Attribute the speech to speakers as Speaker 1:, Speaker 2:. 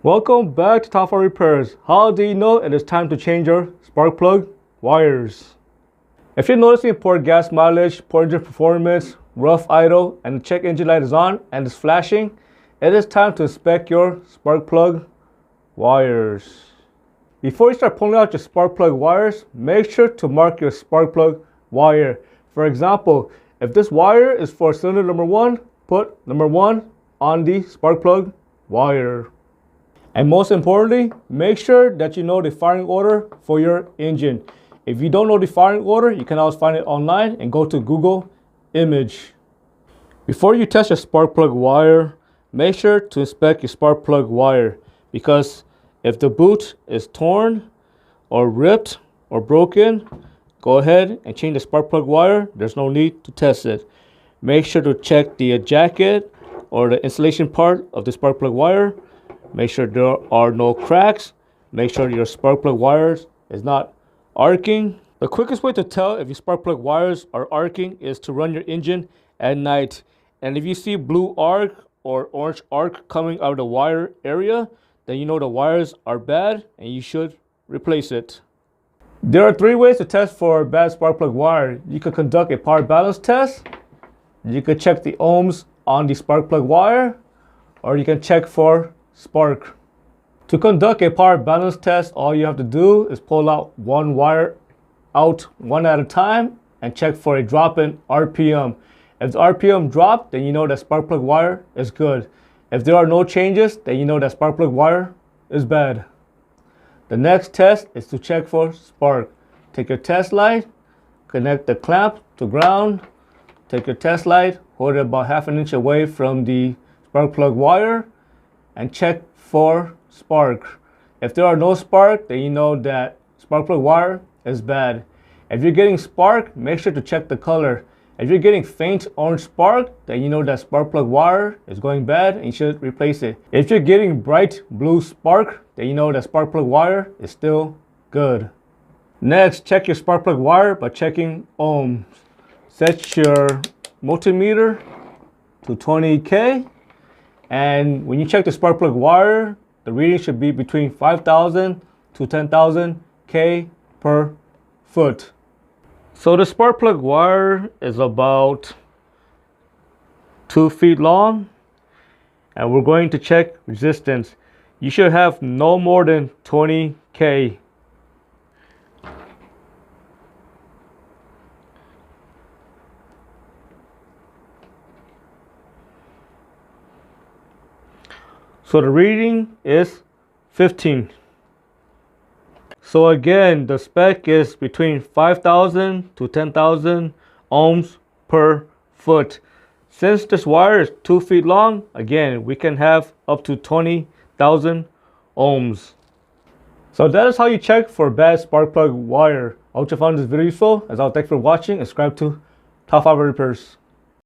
Speaker 1: Welcome back to Top 5 Repairs. How do you know it is time to change your spark plug wires? If you're noticing poor gas mileage, poor engine performance, rough idle, and the check engine light is on and is flashing, it is time to inspect your spark plug wires. Before you start pulling out your spark plug wires, make sure to mark your spark plug wire. For example, if this wire is for cylinder number 1, put number 1 on the spark plug wire. And most importantly, make sure that you know the firing order for your engine. If you don't know the firing order, you can always find it online and go to Google Image. Before you test your spark plug wire, make sure to inspect your spark plug wire, because if the boot is torn or ripped or broken, go ahead and change the spark plug wire. There's no need to test it. Make sure to check the jacket or the insulation part of the spark plug wire. Make sure there are no cracks. Make sure your spark plug wires is not arcing. The quickest way to tell if your spark plug wires are arcing is to run your engine at night. And if you see blue arc or orange arc coming out of the wire area, then you know the wires are bad and you should replace it. There are 3 ways to test for bad spark plug wire. You could conduct a power balance test. You could check the ohms on the spark plug wire, or you can check for spark. To conduct a power balance test, all you have to do is pull out one wire out one at a time and check for a drop in RPM. If the RPM drop, then you know that spark plug wire is good. If there are no changes, then you know that spark plug wire is bad. The next test is to check for spark. Take your test light, connect the clamp to ground, take your test light, hold it about ½ inch away from the spark plug wire, and check for spark. If there are no spark, then you know that spark plug wire is bad. If you're getting spark, make sure to check the color. If you're getting faint orange spark, then you know that spark plug wire is going bad and you should replace it. If you're getting bright blue spark, then you know that spark plug wire is still good. Next, check your spark plug wire by checking ohms. Set your multimeter to 20K. And when you check the spark plug wire, the reading should be between 5,000 to 10,000 K per foot. So the spark plug wire is about 2 feet long, and we're going to check resistance. You should have no more than 20 K. So the reading is 15. So again, the spec is between 5,000 to 10,000 ohms per foot. Since this wire is 2 feet long, again, we can have up to 20,000 ohms. So that is how you check for bad spark plug wire. I hope you found this video useful. As always, thanks for watching and subscribe to Top 5 Repairs.